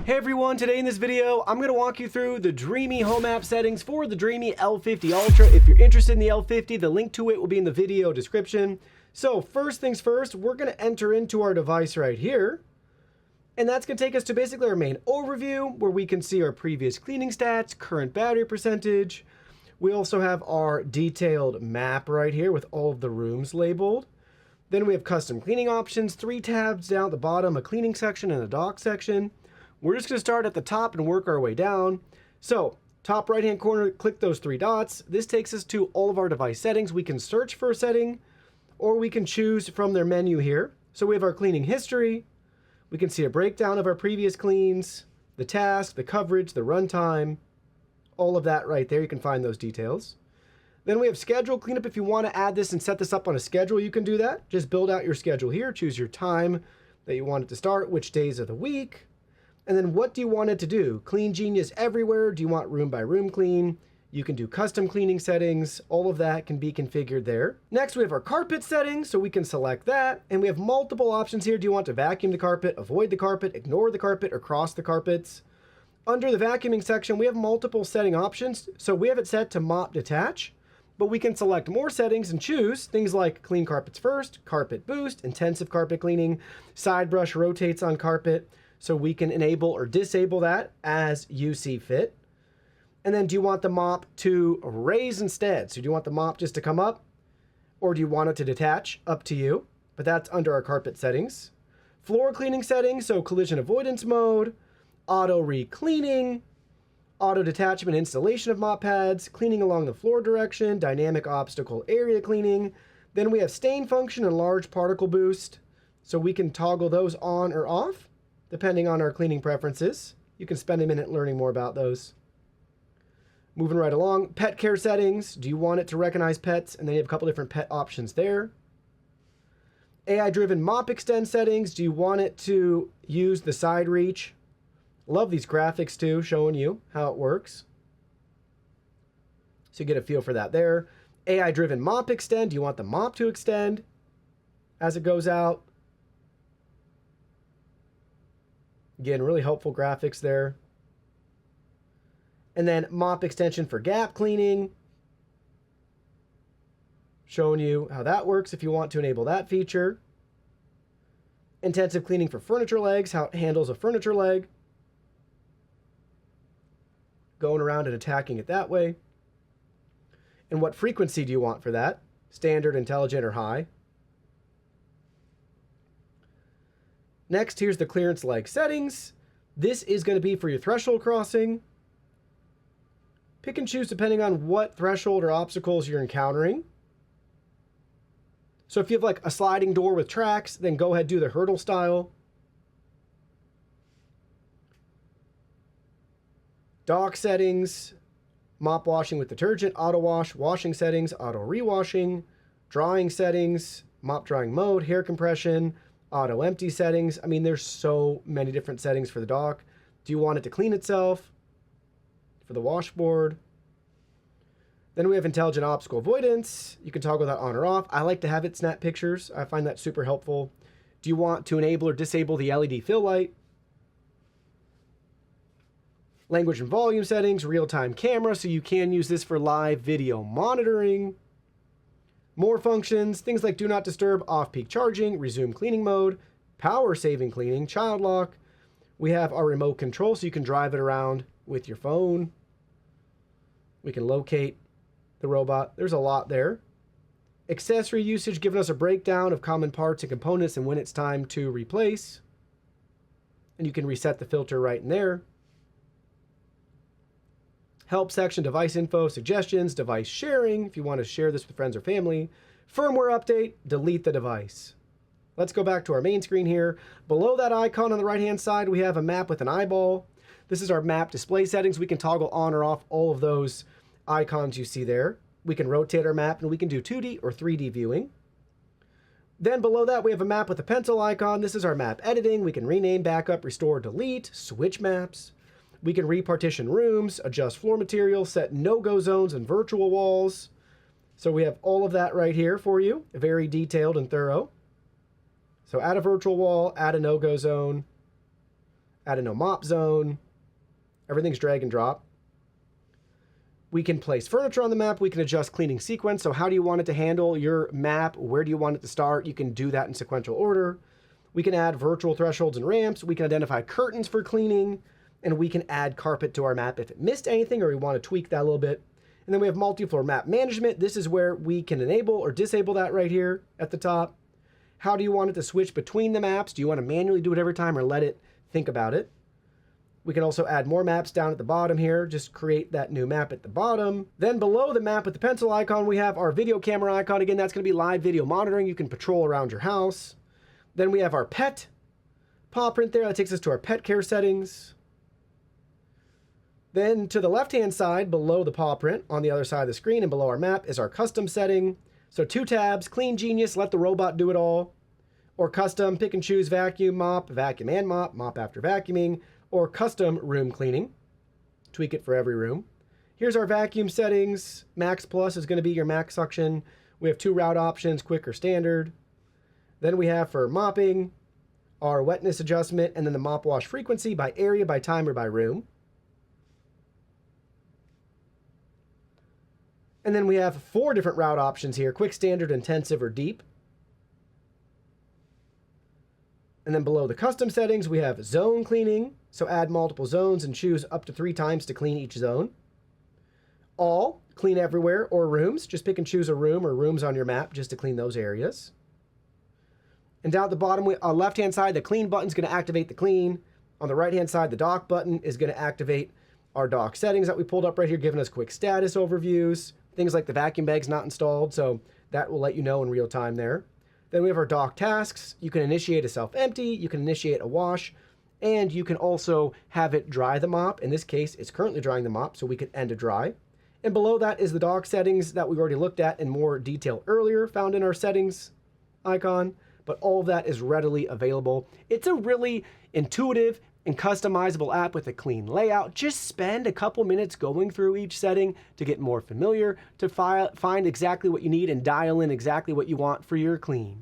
Hey everyone, today in this video, I'm going to walk you through the Dreame home app settings for the Dreame L50 Ultra. If you're interested in the L50, the link to it will be in the video description. So first things first, we're going to enter into our device right here. And that's going to take us to basically our main overview, where we can see our previous cleaning stats, current battery percentage. We also have our detailed map right here with all of the rooms labeled. Then we have custom cleaning options, 3 tabs down at the bottom, a cleaning section and a dock section. We're just going to start at the top and work our way down. So, top right-hand corner, click those 3 dots. This takes us to all of our device settings. We can search for a setting, or we can choose from their menu here. So we have our cleaning history. We can see a breakdown of our previous cleans, the task, the coverage, the runtime, all of that right there. You can find those details. Then we have schedule cleanup. If you want to add this and set this up on a schedule, you can do that. Just build out your schedule here. Choose your time that you want it to start, which days of the week. And then what do you want it to do? Clean Genius everywhere? Do you want room by room clean? You can do custom cleaning settings. All of that can be configured there. Next, we have our carpet settings, so we can select that. And we have multiple options here. Do you want to vacuum the carpet, avoid the carpet, ignore the carpet, or cross the carpets? Under the vacuuming section, we have multiple setting options. So we have it set to mop detach, but we can select more settings and choose things like clean carpets first, carpet boost, intensive carpet cleaning, side brush rotates on carpet. So we can enable or disable that as you see fit. And then do you want the mop to raise instead? So do you want the mop just to come up, or do you want it to detach? Up to you, but that's under our carpet settings. Floor cleaning settings, so collision avoidance mode, auto re-cleaning, auto detachment installation of mop pads, cleaning along the floor direction, dynamic obstacle area cleaning. Then we have stain function and large particle boost. So we can toggle those on or off, depending on our cleaning preferences. You can spend a minute learning more about those. Moving right along, pet care settings. Do you want it to recognize pets? And then you have a couple different pet options there. AI-driven mop extend settings. Do you want it to use the side reach? Love these graphics too, showing you how it works. So you get a feel for that there. AI-driven mop extend. Do you want the mop to extend as it goes out? Again, really helpful graphics there. And then mop extension for gap cleaning. Showing you how that works if you want to enable that feature. Intensive cleaning for furniture legs, how it handles a furniture leg. Going around and attacking it that way. And what frequency do you want for that? Standard, intelligent, or high? Next, here's the clearance leg settings. This is going to be for your threshold crossing. Pick and choose depending on what threshold or obstacles you're encountering. So if you have like a sliding door with tracks, then go ahead and do the hurdle style. Dock settings, mop washing with detergent, auto wash, washing settings, auto rewashing, drying settings, mop drying mode, hair compression, auto empty settings. I mean, there's so many different settings for the dock. Do you want it to clean itself? For the washboard. Then we have intelligent obstacle avoidance. You can toggle that on or off. I like to have it snap pictures. I find that super helpful. Do you want to enable or disable the LED fill light? Language and volume settings, real-time camera, so you can use this for live video monitoring. More functions, things like do not disturb, off-peak charging, resume cleaning mode, power saving cleaning, child lock. We have our remote control, so you can drive it around with your phone. We can locate the robot. There's a lot there. Accessory usage, giving us a breakdown of common parts and components and when it's time to replace. And you can reset the filter right in there. Help section, device info, suggestions, device sharing, if you want to share this with friends or family. Firmware update, delete the device. Let's go back to our main screen here. Below that icon on the right-hand side, we have a map with an eyeball. This is our map display settings. We can toggle on or off all of those icons you see there. We can rotate our map, and we can do 2D or 3D viewing. Then below that, we have a map with a pencil icon. This is our map editing. We can rename, backup, restore, delete, switch maps. We can repartition rooms, adjust floor material, set no-go zones and virtual walls. So we have all of that right here for you, very detailed and thorough. So add a virtual wall, add a no-go zone, Add a no mop zone. Everything's drag and drop. We can place furniture on the map. We can adjust cleaning sequence. So how do you want it to handle your map? Where do you want it to start? You can do that in sequential order. We can add virtual thresholds and ramps. We can identify curtains for cleaning. And we can add carpet to our map if it missed anything or we want to tweak that a little bit. And then we have multi-floor map management. This is where we can enable or disable that right here at the top. How do you want it to switch between the maps? Do you want to manually do it every time or let it think about it? We can also add more maps down at the bottom here. Just create that new map at the bottom. Then below the map with the pencil icon, we have our video camera icon. Again, that's going to be live video monitoring. You can patrol around your house. Then we have our pet paw print there. That takes us to our pet care settings. Then to the left-hand side, below the paw print, on the other side of the screen and below our map is our custom setting. So 2 tabs, Clean Genius, let the robot do it all. Or custom, pick and choose vacuum, mop, vacuum and mop, mop after vacuuming. Or custom room cleaning. Tweak it for every room. Here's our vacuum settings. Max Plus is going to be your max suction. We have 2 route options, quick or standard. Then we have for mopping, our wetness adjustment, and then the mop wash frequency by area, by time, or by room. And then we have 4 different route options here, quick, standard, intensive, or deep. And then below the custom settings, we have zone cleaning. So add multiple zones and choose up to 3 times to clean each zone. All, clean everywhere, or rooms. Just pick and choose a room or rooms on your map just to clean those areas. And down at the bottom, on the left-hand side, the clean button is going to activate the clean. On the right-hand side, the dock button is going to activate our dock settings that we pulled up right here, giving us quick status overviews. Things like the vacuum bag's not installed, so that will let you know in real time there. Then we have our dock tasks. You can initiate a self-empty, you can initiate a wash, and you can also have it dry the mop. In this case, it's currently drying the mop, so we could end a dry. And below that is the dock settings that we've already looked at in more detail earlier, found in our settings icon, but all of that is readily available. It's a really intuitive and customizable app with a clean layout. Just spend a couple minutes going through each setting to get more familiar, to find exactly what you need and dial in exactly what you want for your clean.